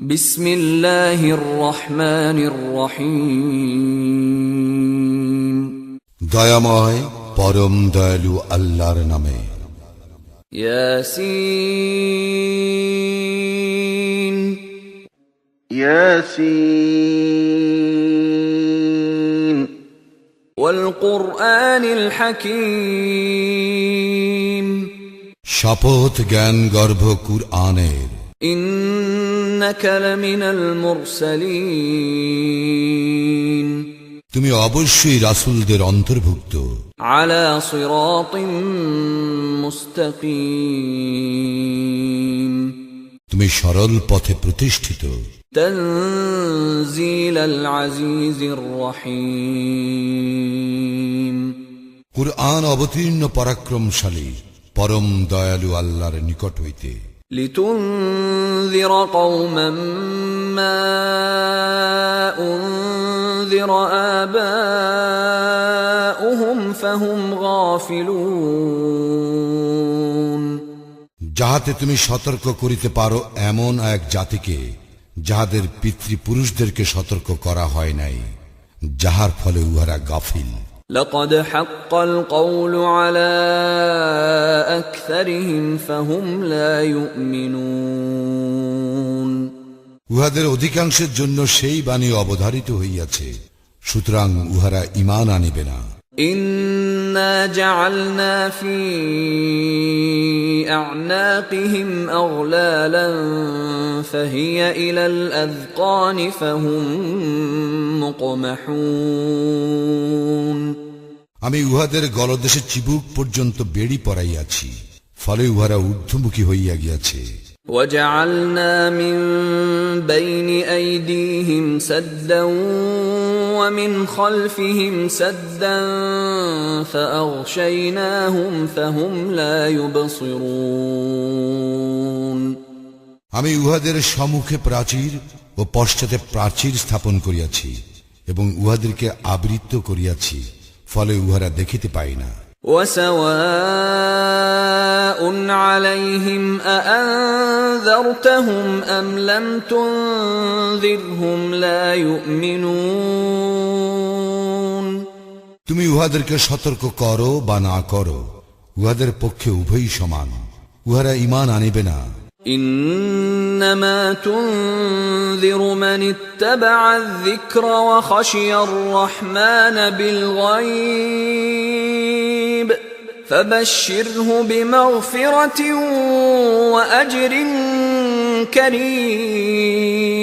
বিসমিল্লাহির রহমানির রহিম। দয়াময় পরম দয়ালু আল্লাহর নামে। ইয়াসিন ইয়াসিন ওয়াল কুরআনিল হাকীম। শপথ জ্ঞান গর্ভ কুরআনের। ইন্নাকা লামিনাল মুরসালিন। তুমি অবশ্যই রাসূলদের অন্তর্ভুক্ত। আলা সিরাতিম মুস্তাকিম। তুমি সরল পথে প্রতিষ্ঠিত। তানজিলাল আজিজির রহিম। কুরআন অবতীর্ণ পরাক্রমশালী পরম দয়ালু আল্লাহর নিকট হইতে। লিতুনযির কওমান মা উনযির আবাউহুম ফাহুম গাফিলুন। যাহাতে তুমি সতর্ক করিতে পারো এমন এক জাতিকে যাহাদের পিতৃপুরুষদেরকে সতর্ক করা হয় নাই, যাহার ফলে উহারা গাফিল। لقد حق القول على أكثرهم فهم لا يؤمنون। উহাদের অধিকাংশের জন্য সেই বাণী অবধারিত হইয়াছে, সুতরাং উহারা ঈমান আনিবে না। إنا جعلنا في أعناقهم أغلالا فهي إلى الأذقان فهم مقمحون। আমি উহাদের গলদেশে চিবুক পর্যন্ত বেড়ি পরাইয়াছি, ফলে উহারা ঊর্ধ্বমুখী হইয়া গিয়াছে। وجعلنا من بين أيديهم سدا ومن خلفهم سدا فأغشيناهم فهم لا يبصرون। আমি উহাদের সম্মুখে প্রাচীর ও পশ্চাতে প্রাচীর স্থাপন করিয়াছি এবং উহাদেরকে আবৃত করিয়াছি, ফলে উহারা দেখিতে পায় না। وسواء عليهم أأنذرتهم أم لم تنذرهم لا يؤمنون। তুমি উহাদেরকে সতর্ক করো বা না করো, উহাদের পক্ষে উভয়ই সমান, উহারা ঈমান আনিবে না। إنما تنذر من اتبع الذكر وخشي الرحمن بالغيب فبشره بمغفرة وأجر كريم।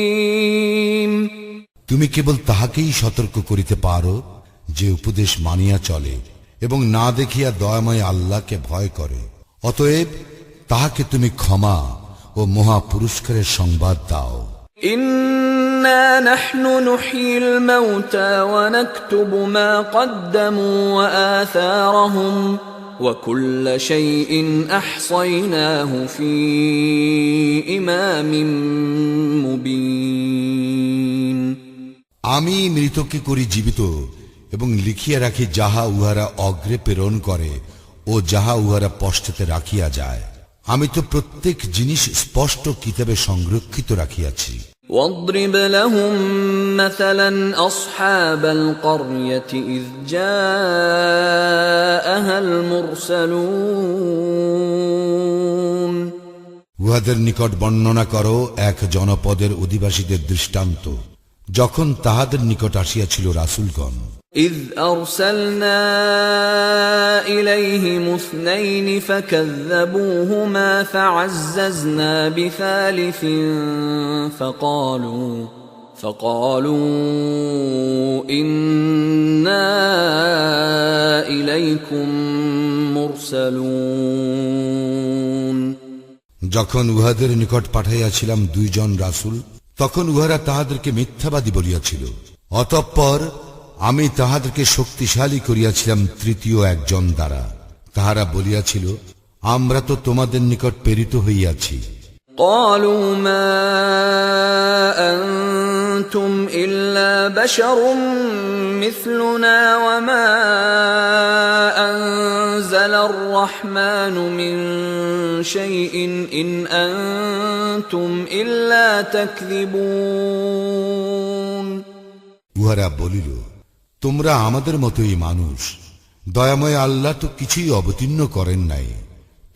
তুমি কেবল তাহাকেই সতর্ক করিতে পারো যে উপদেশ মানিয়া চলে এবং না দেখিয়া দয়াময় আল্লাহকে ভয় করে। অতএব তাহাকে তুমি ক্ষমা ও মহা পুরস্কারের সংবাদ দাও। ইন্না নাহনু নুহয়িল মাউতা ওয়া নাকতুবু মা কদ্দামু ওয়া আথারহুম ওয়া কুল্লা শাইইন আহসায়নাহু ফি ইমামিন মুবিন। আমি মৃতকে করি জীবিত এবং লিখিয়া রাখি যাহা উহারা অগ্রে প্রেরণ করে ও যাহা উহারা পশ্চাতে রাখিয়া যায়। আমি তো প্রত্যেক জিনিস স্পষ্ট কিতাবে সংরক্ষিত রাখিয়াছি। واضرب لهم مثلا أصحاب القرية إذ جاءها المرسلون। উহাদের নিকট বর্ণনা করো এক জনপদের অধিবাসীদের দৃষ্টান্ত, যখন তাহাদের নিকট আসিয়াছিল রাসূলগণ। إذ أرسلنا إليهم اثنين فكذبوهما فعززنا بثالث فقالوا إنا إليكم مرسلون। যখন উহাদের নিকট পাঠাইয়াছিলাম দুইজন রাসূল, তখন উহারা তাহাদেরকে মিথ্যাবাদী বলিয়াছিল। অতঃপর আমি তাহাদেরকে শক্তিশালী করিয়াছিলাম তৃতীয় একজন দ্বারা। তাহারা বলিয়াছিল, আমরা তো তোমাদের নিকট প্রেরিত হইয়াছি। قالوا ما أنتم إلا بشر مثلنا وما أنزل الرحمن من شيء إن أنتم إلا تكذبون উহারা বলিল, তোমরা আমাদের মতোই মানুষ, দয়াময় আল্লাহ তো কিছুই অবতীর্ণ করেন নাই,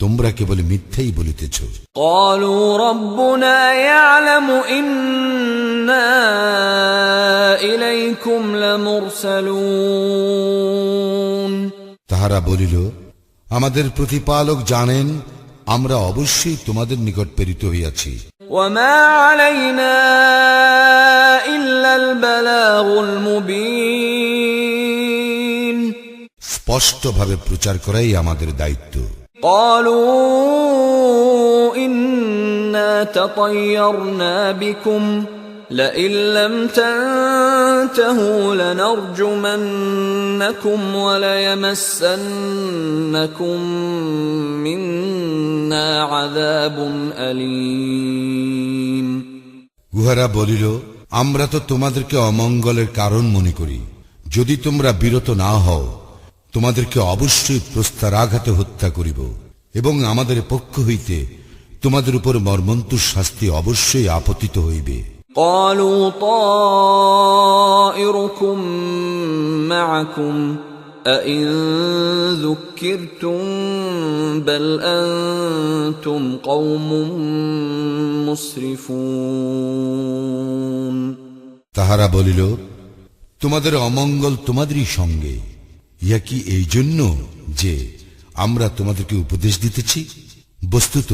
তোমরা কেবল মিথ্যাই বলিতেছ। قالوا ربنا يعلم إنا إليكم لمرسلون তাহারা বলিল, আমাদের প্রতিপালক জানেন আমরা অবশ্যই তোমাদের নিকট প্রেরিত হইয়াছি। وما علينا إلا البلاغ المبين স্পষ্টভাবে প্রচার করাই আমাদের দায়িত্ব। قالوا إنا تطيرنا بكم لئن لم تنتهوا لنرجمنكم وليمسنكم منا عذاب أليم উহারা বলিল, আমরা তো তোমাদেরকে অমঙ্গলের কারণ মনে করি, যদি তোমরা বিরত না হও তোমাদেরকে অবশ্যই প্রস্তরাঘাতে হত্যা করিব এবং আমাদের পক্ষ হইতে তোমাদের উপর মর্মন্তুর শাস্তি অবশ্যই আপতিত হইবে। قالوا طائركم معكم أئن ذكرتم بل أنتم قوم مسرفون তাহারা বলিল, তোমাদের অমঙ্গল তোমাদেরই সঙ্গে, ইয়া কি এই জন্য যে আমরা তোমাদেরকে উপদেশ দিতেছি? বস্তুত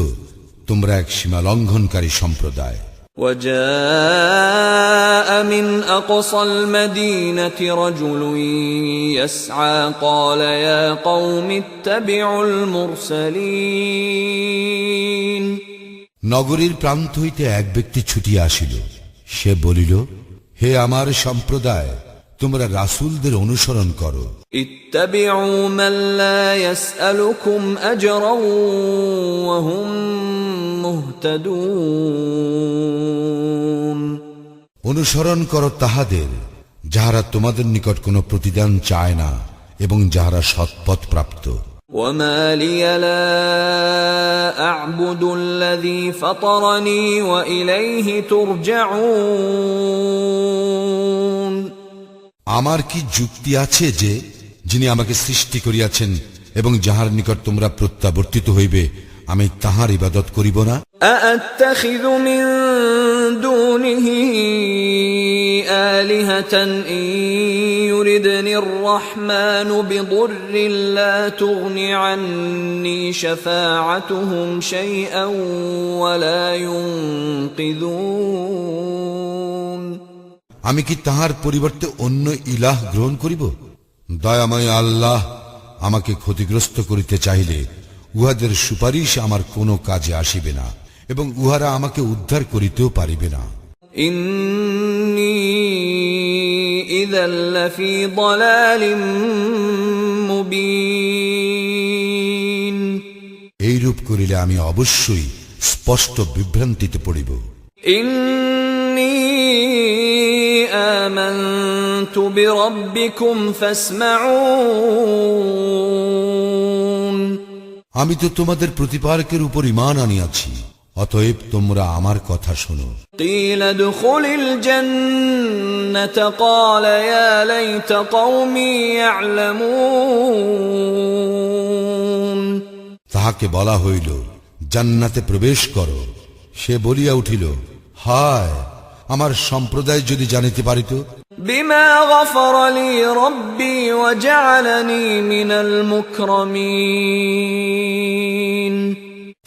তোমরা এক সীমা লঙ্ঘনকারী সম্প্রদায়। وجاء من أقصى المدينة رجل يسعى قال يا قوم اتبعوا المرسلين নগরীর প্রান্ত হইতে এক ব্যক্তি ছুটিয়া আসিল, সে বলিল, হে আমার সম্প্রদায়, তোমরা রাসূলদের অনুসরণ করো। اتبعوا من لا يسألكم أجرا وهم মুহতাদুন অনুসরণ করো তাহাদের যাহারা তোমাদের নিকট কোনো প্রতিদান চায় না এবং যাহারা সৎপথ প্রাপ্ত। وما لي لا أعبد الذي فطرني وإليه ترجعون আমার কি যুক্তি আছে যে যিনি আমাকে সৃষ্টি করিয়াছেন এবং যাহার নিকট তোমরা প্রত্যাবর্তিত হইবে আমি তাহার ইবাদত করিব না? أأتخذ من دونه آلهة إن يردني الرحمن بضر لا تغن عني شفاعتهم شيئا ولا ينقذون আমি কি তাহার পরিবর্তে অন্য ইলাহ গ্রহণ করিব? দয়াময় আল্লাহ আমাকে ক্ষতিগ্রস্ত করিতে চাইলে উহাদের সুপারিশ আমার কোনো কাজে আসিবে না এবং উহারা আমাকে উদ্ধার করিতেও পারিবে না। ইন্নী ইযাল লাফী দালালিম মুবিন এইরূপ করিলে আমি অবশ্যই স্পষ্ট বিভ্রান্তিতে পড়িব। ইন্নী আমানতু বিরাব্বিকুম ফাসমাউন আমি তো তোমাদের প্রতিপালকের উপর ঈমান আনিয়াছি, অতএব তোমরা আমার কথা শোনো। قيل ادخل الجنة قال يا ليت قومي يعلمون তাহাকে বলা হইল, জান্নাতে প্রবেশ করো। সে বলিয়া উঠিল, হায়, আমার সম্প্রদায় যদি জানিতে পারিত। بما غفر لي ربي وجعلني من المكرمين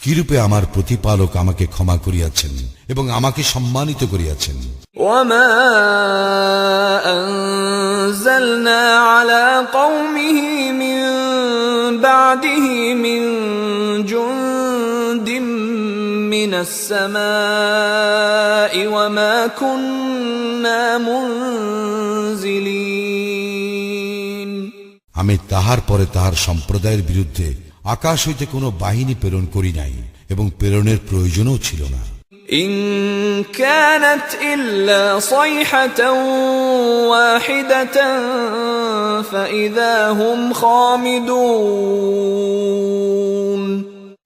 কিরূপে আমার প্রতিপালক আমাকে ক্ষমা করিয়াছেন এবং আমাকে সম্মানিত করিয়াছেন। وما أنزلنا على قومه من بعده من جند من السماء وما كنا منزلين আমি তাহার পরে তাহার সম্প্রদায়ের বিরুদ্ধে আকাশ হইতে কোনো বাহিনী প্রেরণ করি নাই এবং প্রেরণের প্রয়োজনও ছিল না। إن كانت إلا صيحة واحدة فإذا هم خامدون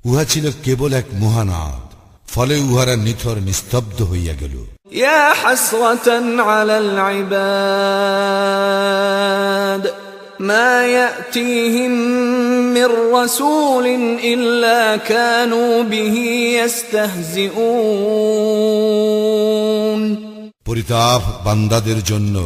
উহা ছিল কেবল এক মহানাদ, ফলে উহারা নিথর নিস্তব্ধ হইয়া গেল। يا حسرة على العباد ما يأتيهم من رسول إلا كانوا به يستهزئون পরিতাপ বান্দাদের জন্য,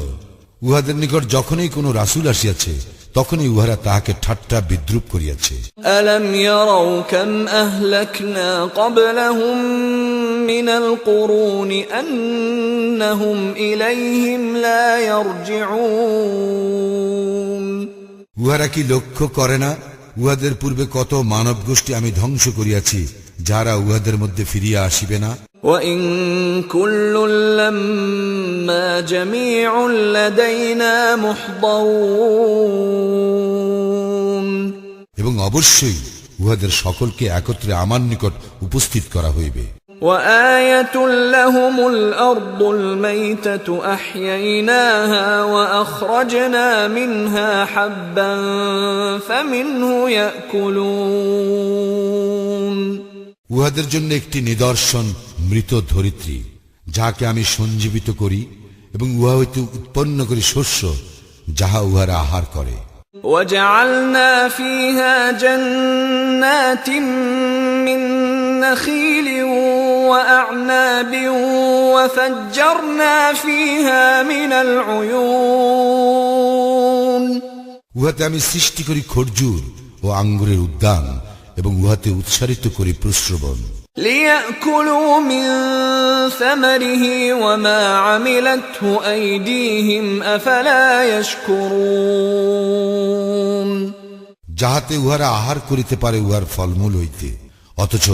উহাদের নিকট যখনই কোনো রাসূল আসিয়াছে তখনই উহারা তাহাকে ঠাট্টা বিদ্রূপ করিয়াছে। ألم يروا كم أهلكنا قبلهم من القرون أنهم إليهم لا يرجعون উহারা কি লক্ষ্য করে না, উহাদের পূর্বে কত মানব গোষ্ঠী আমি ধ্বংস করিয়াছি, যারা উহাদের মধ্যে ফিরিয়া আসিবে না। وإن كل لما جميع لدينا محضرون এবং অবশ্যই উহাদের সকলকে একত্রে আমার নিকট উপস্থিত করা হইবে। وآية لهم الأرض الميتة أحييناها وأخرجنا منها حبا فمنه يأكلون উহাদের জন্য একটি নিদর্শন মৃত ধরিত্রী, যাহাকে আমি সঞ্জীবিত করি এবং উহা হইতে উৎপন্ন করি শস্য, যাহা উহারা আহার করে। وجعلنا فيها جنات من نخيل وأعناب وفجرنا فيها من العيون উহাতে আমি সৃষ্টি করি খরজুর ও আঙ্গুরের উদ্যান এবং উহাতে উৎসারিত করি প্রস্রবণ। ليأكلوا من ثمره وما عملته أيديهم أفلا يشكرون যাহাতে উহারা আহার করিতে পারে উহার ফলমূল হইতে, অথচ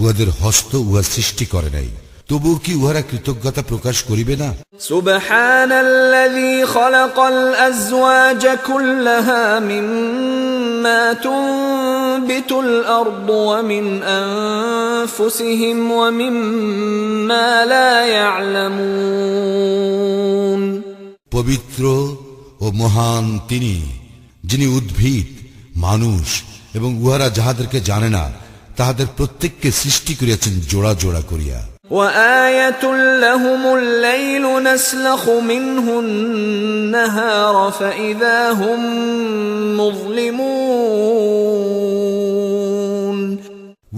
উহাদের হস্ত উহা সৃষ্টি করে নাই, তবুও কি উহারা কৃতজ্ঞতা প্রকাশ করিবে না? سبحان الذي خلق الأزواج كلها مما تنبت الأرض ومن أنفسهم ومما لا يعلمون পবিত্র ও মহান তিনি, যিনি উদ্ভিদ, মানুষ এবং উহারা যাহাদেরকে জানে না তাহাদের প্রত্যেককে সৃষ্টি করিয়াছেন জোড়া জোড়া করিয়া। وآية لهم الليل نسلخ منه النهار فإذا هم مظلمون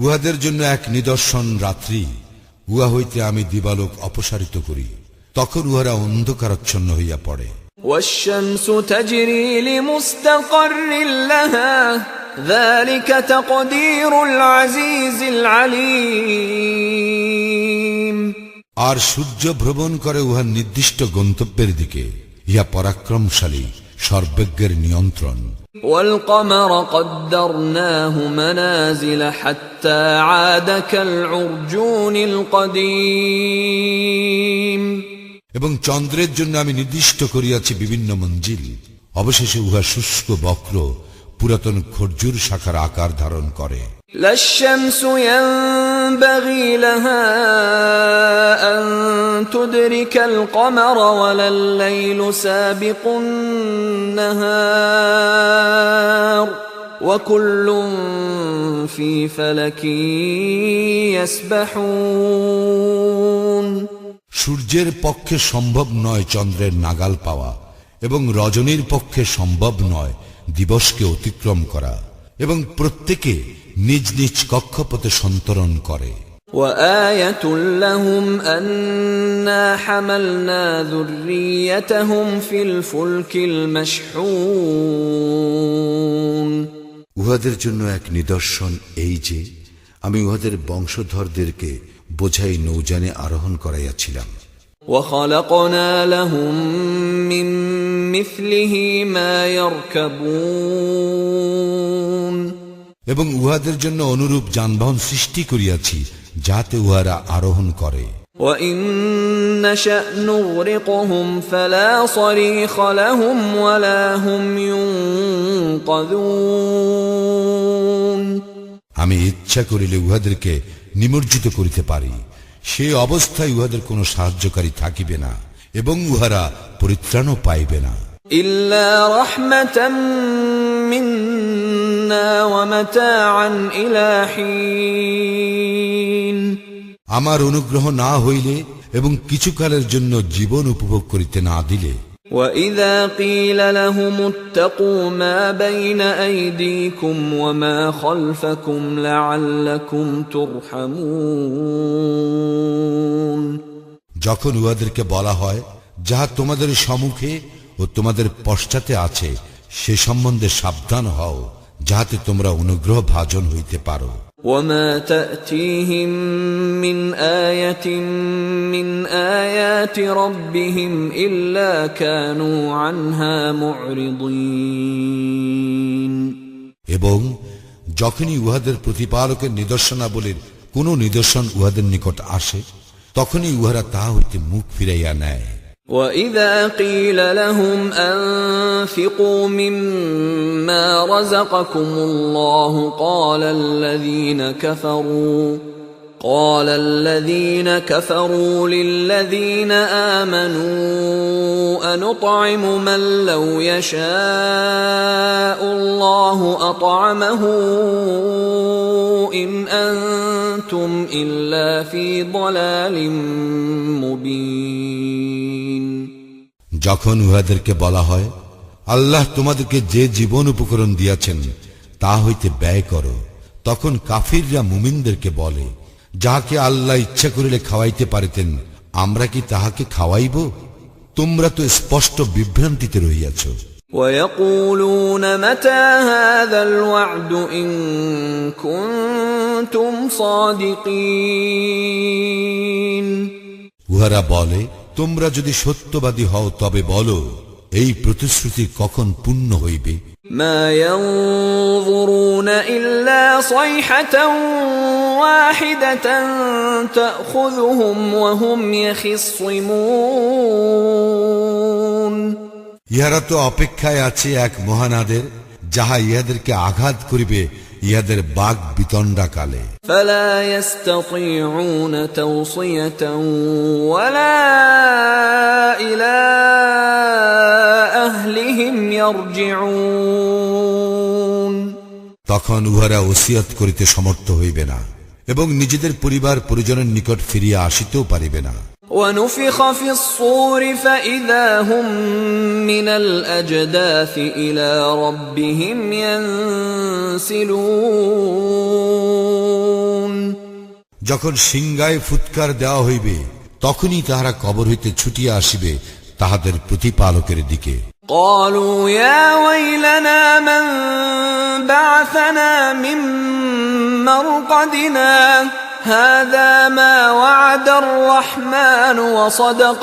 উহাদের জন্য এক নিদর্শন রাত্রি, উহা হইতে আমি দিবালোক অপসারিত করি, তখন উহারা অন্ধকারাচ্ছন্ন হইয়া পড়ে। والشمس تجري لمستقر لها ذلك تقدير العزيز العليم আর সূর্য ভ্রমণ করে উহার নির্দিষ্ট গন্তব্যের দিকে, ইহা পরাক্রমশালী সর্বজ্ঞের নিয়ন্ত্রণ। والقمر قدرناه منازل حتى عاد كالعرجون القديم এবং চন্দ্রের জন্য আমি নির্দিষ্ট করিয়াছি বিভিন্ন মঞ্জিল, অবশেষে উহা শুষ্ক বক্র পুরাতন খরজুর শাখার আকার ধারণ করে। لا الشمس ينبغي لها أن تدرك القمر ولا الليل سابق النهار وكل في فلك يسبحون সূর্যের পক্ষে সম্ভব নয় চন্দ্রের নাগাল পাওয়া, এবং রজনীর পক্ষে সম্ভব নয় দিবসকে অতিক্রম করা, এবং প্রত্যেকে নিজ নিজ কক্ষপথে সন্তরণ করে। وآية لهم أنا حملنا ذريتهم في الفلك المشحون উহাদের জন্য এক নিদর্শন এই যে আমি উহাদের বংশধরদেরকে বোঝাই নৌযানে আরোহণ করাইয়াছিলাম। وخلقنا لهم من مثله ما يركبون এবং উহাদের জন্য অনুরূপ যানবাহন সৃষ্টি করিয়াছি, যাতে উহারা আরোহণ করে। وإن نشأ نغرقهم فلا صريخ لهم ولا هم ينقذون আমি ইচ্ছা করিলে উহাদেরকে নিমজ্জিত করিতে পারি, সে অবস্থায় উহাদের কোনো সাহায্যকারী থাকিবে না এবং উহারা পরিত্রাণও পাইবে না। إلا رحمة منا ومتاعا إلى حين আমার অনুগ্রহ না হইলে এবং কিছুকালের জন্য জীবন উপভোগ করিতে না দিলে। وإذا قيل لهم اتقوا ما بين أيديكم وما خلفكم لعلكم ترحمون যখন উহাদেরকে বলা হয় যাহা তোমাদের সম্মুখে ও তোমাদের পশ্চাতে আছে সে সম্বন্ধে সাবধান হও যাহাতে তোমরা অনুগ্রহ ভাজন হইতে পারো। وما تأتيهم من آية من آيات ربهم إلا كانوا عنها معرضين এবং যখনই উহাদের প্রতিপালকের নিদর্শনাবলীর কোন নিদর্শন উহাদের নিকট আসে তখনই উহারা তাহা হইতে মুখ ফিরাইয়া নেয়। وَإِذَا قِيلَ لَهُمْ أَنفِقُوا مِمَّا رَزَقَكُمُ اللَّهُ قَالَ الَّذِينَ كَفَرُوا لِلَّذِينَ آمَنُوا أَنُطْعِمُ مَن لَّوْ يَشَاءُ اللَّهُ أَطْعَمَهُ إِنْ أَنتُمْ إِلَّا فِي ضَلَالٍ مُّبِينٍ যখন উহাদেরকে বলা হয় আল্লাহ তোমাদেরকে যে জীবন উপকরণ দিয়াছেন তা হইতে ব্যয় করো, তখন কাফিররা মুমিনদেরকে বলে যাহাকে আল্লাহ ইচ্ছা করিলে খাওয়াইতে পারিতেন আমরা কি তাহাকে খাওয়াইব? তোমরা তো স্পষ্ট বিভ্রান্তিতে রহিয়াছ। وَيَقُولُونَ مَتَى هَذَا الْوَعْدُ إِن كُنتُمْ صَادِقِينَ উহারা বলে তোমরা যদি সত্যবাদী হও তবে বলো এই প্রতিশ্রুতি কখন পূর্ণ হইবে? مَا يَنظُرُونَ إِلَّا صَيْحَةً وَاحِدَةً تَأْخُذُهُمْ وَهُمْ يَخِصِّمُونَ ইহারা তো অপেক্ষায় আছে এক মহানাদের যাহা ইহাদেরকে আঘাত করিবে ইহাদের বাগ বিতণ্ডা কালে। فَلَا يَسْتَطِيعُونَ تَوْصِيَةً وَلَا إِلَى أَهْلِهِمْ يَرْجِعُونَ তখন উহারা ওসিয়ত করিতে সমর্থ হইবে না এবং নিজেদের পরিবার পরিজনের নিকট ফিরিয়া আসিতেও পারিবে না। وَنُفِخَ فِي الصُّورِ فَإِذَا هُمْ مِنَ الْأَجْدَاثِ إِلَى رَبِّهِمْ يَنْسِلُونَ যখন সিংগায় ফুৎকার দেওয়া হইবে তখনই তাহারা কবর হইতে ছুটিয়া আসিবে তাহাদের প্রতিপালকের দিকে। قالوا يا ويلنا من بعثنا من مرقدنا هذا ما وعد الرحمن وصدق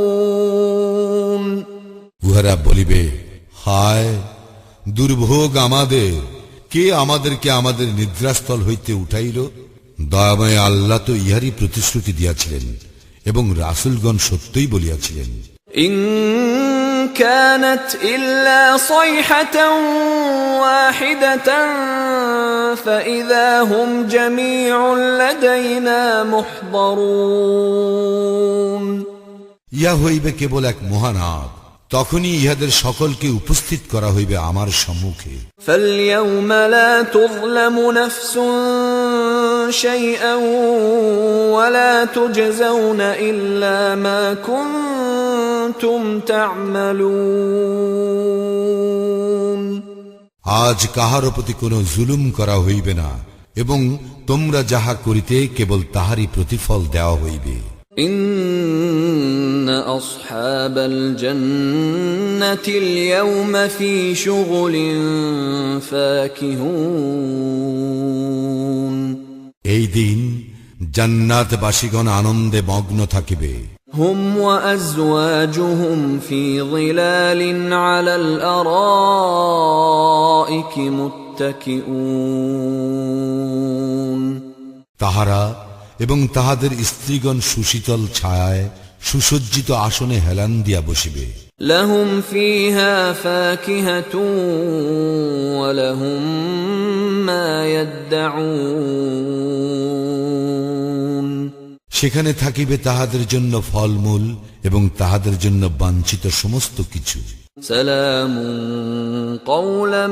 المرسلون উহারা বলিবে হায় দুর্ভোগ আমাদের, কে আমাদেরকে আমাদের নিদ্রাস্থল হইতে উঠাইল? দয়াময় আল্লাহ তো ইহারই প্রতিশ্রুতি দিয়াছিলেন এবং রাসূলগণ সত্যই বলিয়াছিলেন। إن كانت إلا صيحة واحدة فإذا هم جميع لدينا محضرون ইহা হইবে কেবল এক মহানাদ, তখনই ইহাদের সকলকে উপস্থিত করা হইবে আমার সম্মুখে। فاليوم لا تظلم نفس شيئا ولا تجزون إلا ما كنتم تعملون আজ কাহারও প্রতি কোনো জুলুম করা হইবে না এবং তোমরা যাহা করিতে কেবল তাহারই প্রতিফল দেওয়া হইবে। إن أصحاب الجنة اليوم في شغل فاكهون এই দিন জান্নাতবাসীগণ আনন্দে মগ্ন থাকিবে। هم وأزواجهم في ظلال على الأرائك متكئون তাহারা এবং তাহাদের স্ত্রীগণ সুশীতল ছায়ায় সুসজ্জিত আসনে হেলান দিয়া বসিবে। لهم فيها فاكهة ولهم ما يدعون সেখানে থাকিবে তাহাদের জন্য ফলমূল এবং তাহাদের জন্য বাঞ্ছিত সমস্ত কিছু। سلام قولا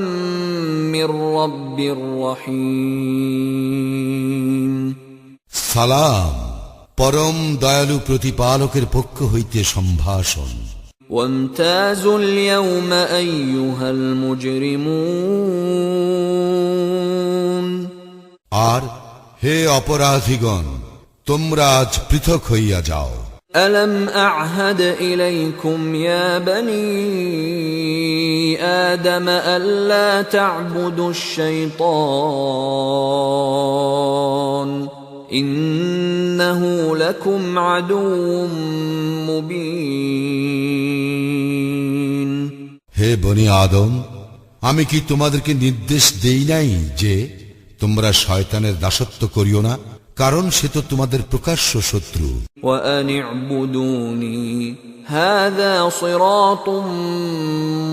من رب رحيم সালাম, পরম দয়ালু প্রতিপালকের পক্ষ হইতে সম্ভাষণ। وامتازوا اليوم أيها المجرمون আর হে অপরাধীগণ, তোমরা আজ পৃথক হইয়া যাও। ألم أعهد إليكم يا بني آدم ألا تعبدوا الشيطان إنه لكم عدو مبين হে বনি আদম, আমি কি তোমাদেরকে নির্দেশ দেই নাই যে তোমরা শয়তানের দাসত্ব করিও না, কারণ সে তো তোমাদের প্রকাশ্য শত্রু। وأن اعبدوني هذا صراط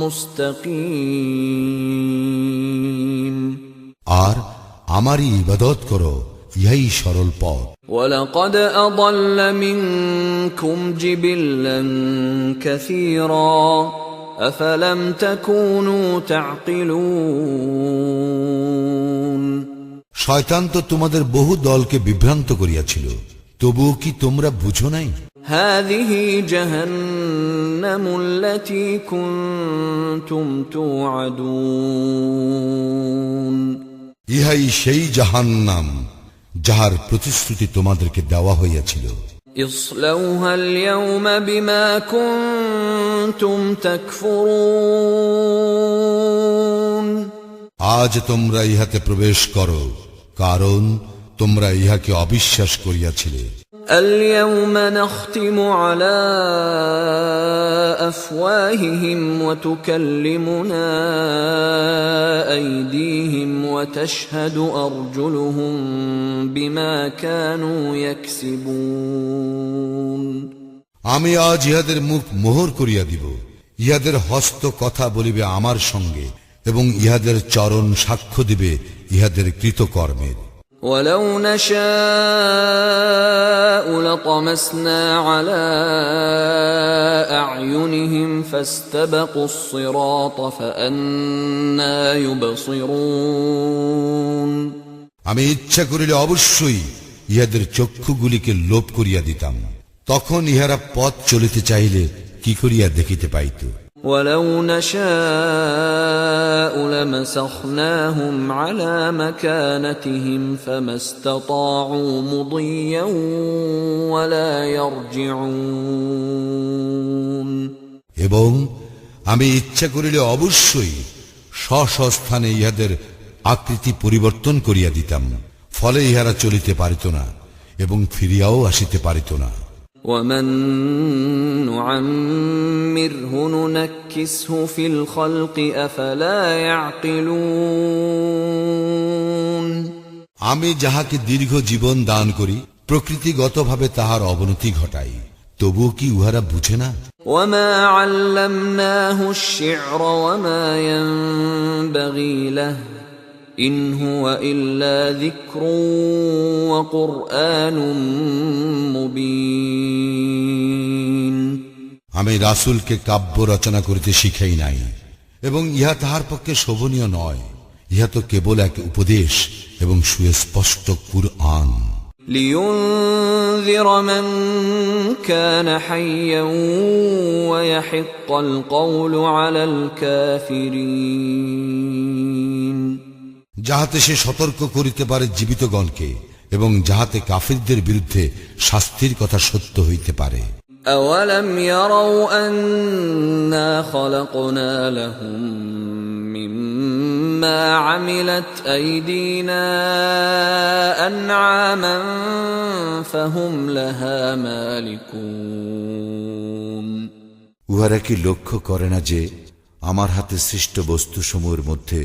مستقيم আর আমারই ইবাদত করো, ইহাই সরল পথ। ولقد أضل منكم جبلا كثيرا أفلم تكونوا تعقلون শয়তান তো তোমাদের বহু দলকে বিভ্রান্ত করিয়াছিল, তবুও কি তোমরা বুঝো নাই? هذه جهنم التي كنتم توعدون ইহাই সেই জাহান্নাম যাহার প্রতিশ্রুতি তোমাদেরকে দেওয়া হইয়াছিল। اصلوها اليوم بما كنتم تكفرون আজ তোমরা ইহাতে প্রবেশ করো, কারণ তোমরা ইহাকে অবিশ্বাস করিয়াছিলে। اليوم نختم على أفواههم وتكلمنا أيديهم وتشهد أرجلهم بما كانوا يكسبون আমি আজ ইহাদের মুখ মোহর করিয়া দিব, ইহাদের হস্ত কথা বলিবে আমার সঙ্গে, এবং ইহাদের চরণ সাক্ষ্য দিবে ইহাদের কৃতকর্মের। ولو نشاء لطمسنا على أعينهم فاستبقوا الصراط فأنى يبصرون আমি ইচ্ছা করিলে অবশ্যই ইহাদের চক্ষুগুলিকে লোপ করিয়া দিতাম, তখন ইহারা পথ চলিতে চাইলে কি করিয়া দেখিতে পাইত। ولو نشاء لمسخناهم على مكانتهم فما استطاعوا مضيا ولا يرجعون এবং আমি ইচ্ছা করিলে অবশ্যই স্বস্থানে ইহাদের আকৃতি পরিবর্তন করিয়া দিতাম, ফলে ইহারা চলিতে পারিত না এবং ফিরিয়াও আসিতে পারিত না। ومن نعمره ننكسه في الخلق أفلا يعقلون আমি যাহাকে দীর্ঘ জীবন দান করি, প্রকৃতিগতভাবে তাহার অবনতি ঘটাই, তবুও কি উহারা বুঝে না? وما علمناه الشعر وما ينبغي له إن هو إلا ذكر وقرآن مبين আমি রাসূলকে কাব্য রচনা করিতে শিখাই নাই, এবং ইহা তাহার পক্ষে শোভনীয় নয়, ইহা তো কেবল এক উপদেশ এবং সুস্পষ্ট কুরআন। لينذر من كان حيا ويحق القول على الكافرين যাহাতে সে সতর্ক করিতে পারে জীবিতগণকে, এবং যাহাতে কাফিরদের বিরুদ্ধে শাস্তির কথা সত্য হইতে পারে। أولم يروا أنا خلقنا لهم مما عملت أيدينا أنعاما فهم لها مالكون উহারা কি লক্ষ্য করে না যে আমার হাতে সৃষ্ট বস্তুসমূহের মধ্যে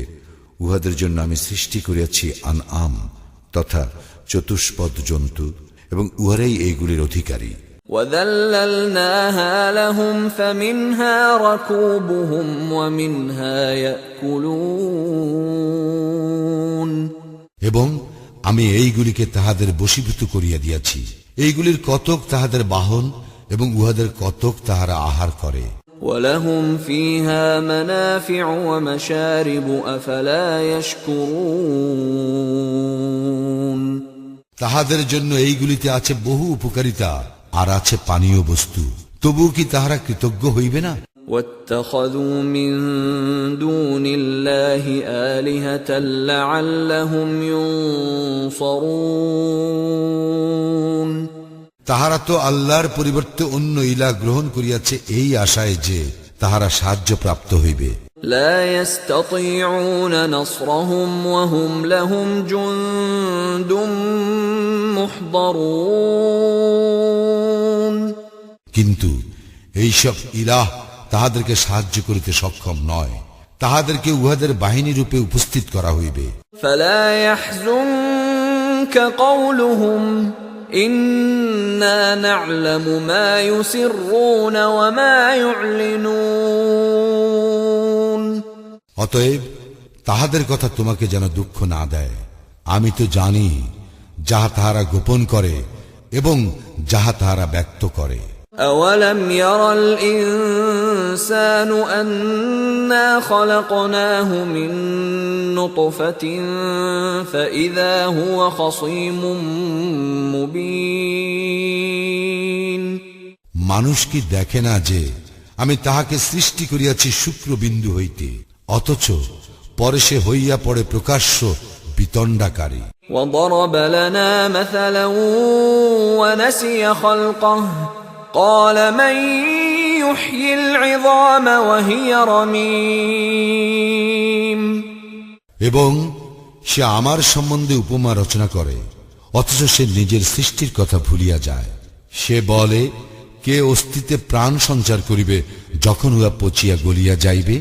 উহাদের জন্য আমি সৃষ্টি করিয়াছি আনআম তথা চতুষ্পদ জন্তু, এবং উহারাই এইগুলির অধিকারী। وَذَلَّلْنَاهَا لَهُمْ فَمِنْهَا رَكُوبُهُمْ وَمِنْهَا يَأْكُلُونَ এবং আমি এইগুলিকে তাহাদের বশীভূত করিয়া দিয়াছি। এইগুলির কতক তাহাদের বাহন এবং উহাদের কতক তাহারা আহার করে। وَلَهُمْ فِيهَا مَنَافِعُ وَمَشَارِبُ أَفَلَا يَشْكُرُونَ তাহাদের জন্য এইগুলিতে আছে বহু উপকারিতা আর আছে পানীয় বস্তু, তবু কি তাহারা কৃতজ্ঞ হইবে না? وَاتَّخَذُوا مِن دُونِ اللَّهِ آلِهَةً لَعَلَّهُمْ يُنصَرُونَ তাহারা তো আল্লাহর পরিবর্তে অন্য ইলাহ গ্রহণ করিয়াছে এই আশায় যে তাহারা সাহায্য প্রাপ্ত হইবে। لا يستطيعون نصرهم وهم لهم جند محضرون কিন্তু এইসব ইলাহ তাহাদেরকে সাহায্য করিতে সক্ষম নয়, তাহাদেরকে উহাদের বাহিনী রূপে উপস্থিত করা হইবে। فلا يحزنك قولهم إنا نعلم ما يسرون وما يعلنون অতএব তাহাদের কথা তোমাকে যেন দুঃখ না দেয়, আমি তো জানি যাহা তাহারা গোপন করে এবং যাহা তাহারা ব্যক্ত করে। أولم ير الإنسان أنا خلقناه من نطفة فإذا هو خصيم مبين মানুষ কি দেখে না যে আমি তাহাকে সৃষ্টি করিয়াছি শুক্রবিন্দু হইতে, অথচ পরে সে হইয়া পড়ে প্রকাশ্য বিতণ্ডাকারী। وضرب لنا مثلا ونسي خلقه قال من يحيي العظام وهي رميم এবং সে আমার সম্বন্ধে উপমা রচনা করে, অথচ সে নিজের সৃষ্টির কথা ভুলিয়া যায়। সে বলে, কে অস্তিত্বে প্রাণ সঞ্চার করিবে যখন উহা পচিয়া গলিয়া যাইবে?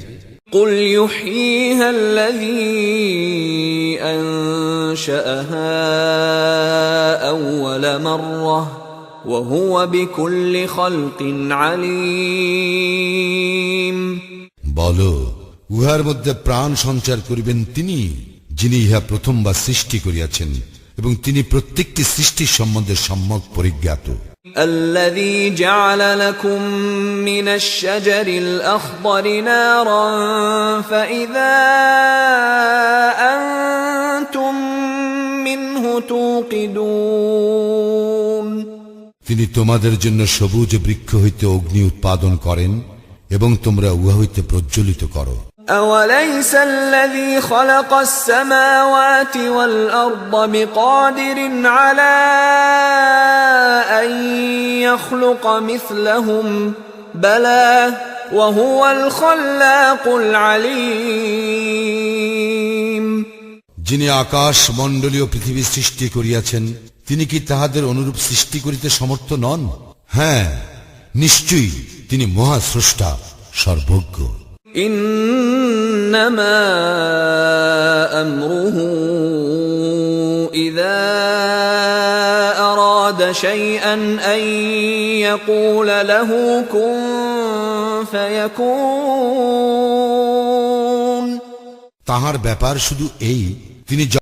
قل يحييها الذي أنشأها أول مرة وهو بكل خلق عليم বলো, উহার মধ্যে প্রাণ সঞ্চার করিবেন তিনি, যিনি ইহা প্রথমবার সৃষ্টি করিয়াছেন এবং তিনি প্রত্যেকটি সৃষ্টির সম্বন্ধে সম্যক পরিজ্ঞাত। الذي جعل لكم من الشجر الأخضر نارا فإذا أنتم منه توقدون তিনি তোমাদের জন্য সবুজ বৃক্ষ হইতে অগ্নি উৎপাদন করেন এবং তোমরা উহা হইতে প্রজ্বলিত করো। أوليس الذي خلق السماوات والأرض بقادر على أن يخلق مثلهم بلى وهو الخلاق العليم যিনি আকাশ মণ্ডলীয় পৃথিবী সৃষ্টি করিয়াছেন, তিনি কি তাহাদের অনুরূপ সৃষ্টি করিতে সমর্থ নন? হ্যাঁ, নিশ্চয়ই তিনি মহাস্রষ্টা, সর্বজ্ঞ। إنما أمره إذا أراد شيئا أن يقول له كن فيكون তাহার ব্যাপার শুধু এই, তিনি